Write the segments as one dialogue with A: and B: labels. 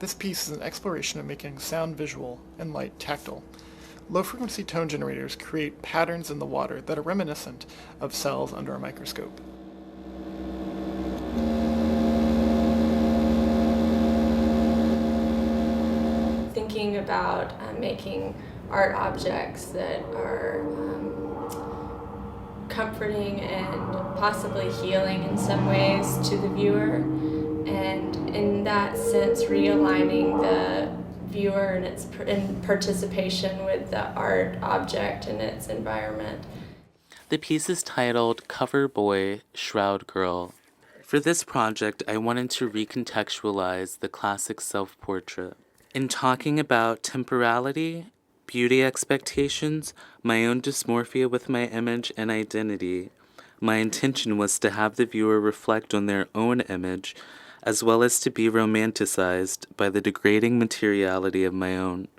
A: This piece is an exploration of making sound visual and light tactile. Low-frequency tone generators create patterns in the water that are reminiscent of cells under a microscope.
B: Thinking about making art objects that are comforting and possibly healing in some ways to the viewer, and in that sense realigning the viewer and its participation with the art object and its environment.
C: The piece is titled Cover Boy, Shroud Girl. For this project, I wanted to recontextualize the classic self-portrait. In talking about temporality, beauty expectations, my own dysmorphia with my image and identity, my intention was to have the viewer reflect on their own image, as well as to be romanticized by the degrading materiality of my own.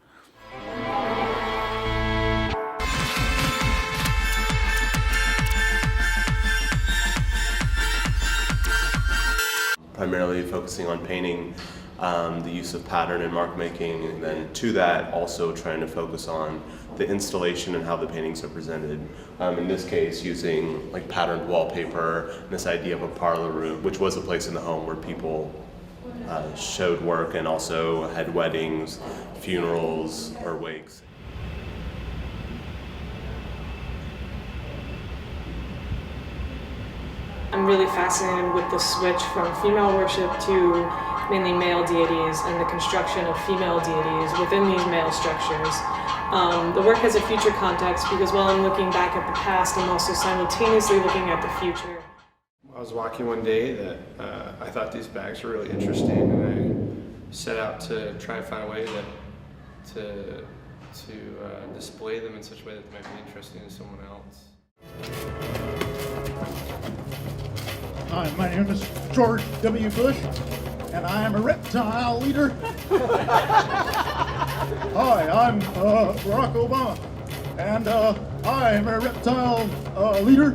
D: Primarily focusing on painting, the use of pattern and mark making, and then to that also trying to focus on the installation and how the paintings are presented. In this case, using like patterned wallpaper and this idea of a parlor room, which was a place in the home where people showed work and also had weddings, funerals, or wakes.
E: I'm really fascinated with the switch from female worship to mainly male deities and the construction of female deities within these male structures. The work has a future context because while I'm looking back at the past, I'm also simultaneously looking at the future.
F: I was walking one day that I thought these bags were really interesting, and I set out to try and find a way to display them in such a way that they might be interesting to someone else.
G: Hi, my name is George W. Bush, and I am a reptile leader. Hi, I'm Barack Obama, and I am a reptile leader.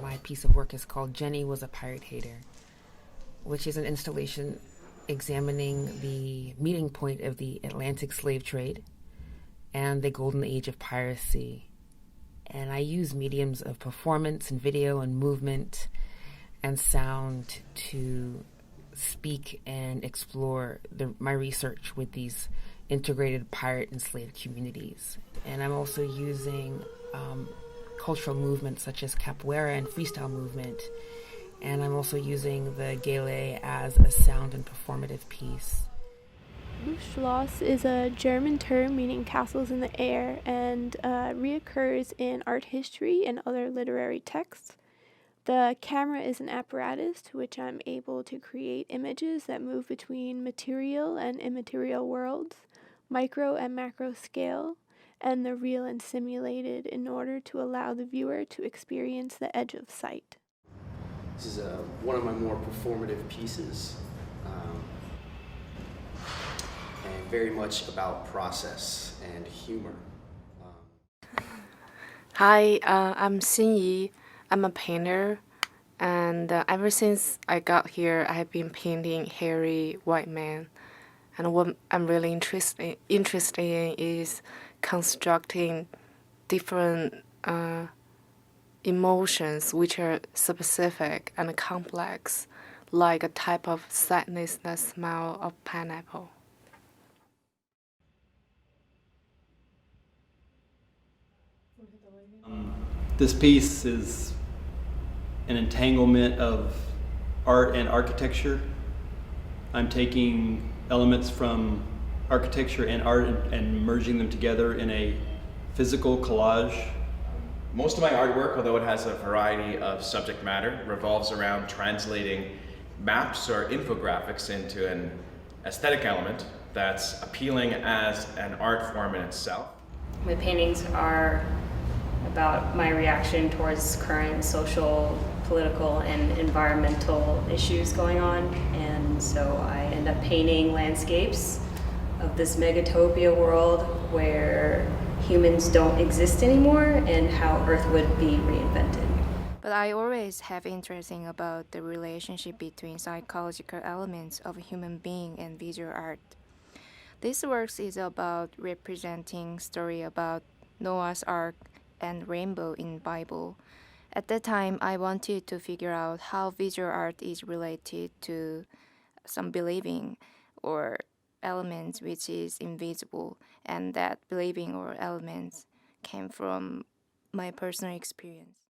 H: My piece of work is called Jenny Was a Pirate Hater, which is an installation examining the meeting point of the Atlantic slave trade and the golden age of piracy. And I use mediums of performance and video and movement and sound to speak and explore my research with these integrated pirate and slave communities. And I'm also using cultural movements such as capoeira and freestyle movement. And I'm also using the gele as a sound and performative piece.
I: Schloss is a German term meaning castles in the air and reoccurs in art history and other literary texts. The camera is an apparatus to which I'm able to create images that move between material and immaterial worlds, micro and macro scale, and the real and simulated in order to allow the viewer to experience the edge of sight.
J: This is one of my more performative pieces. And very much about process and humor.
K: Hi, I'm Xinyi. I'm a painter, and ever since I got here, I have been painting hairy white men. And what I'm really interested in is constructing different emotions which are specific and complex, like a type of sadness that smells of pineapple.
L: This piece is an entanglement of art and architecture. I'm taking elements from architecture and art and merging them together in a physical collage.
M: Most of my artwork, although it has a variety of subject matter, revolves around translating maps or infographics into an aesthetic element that's appealing as an art form in itself.
N: My paintings are about my reaction towards current social, political, and environmental issues going on. And so I end up painting landscapes of this megatopia world where humans don't exist anymore and how Earth would be reinvented.
O: But I always have interesting about the relationship between psychological elements of a human being and visual art. This work is about representing story about Noah's Ark and rainbow in Bible. At that time, I wanted to figure out how visual art is related to some believing or elements which is invisible, and that believing or elements came from my personal experience.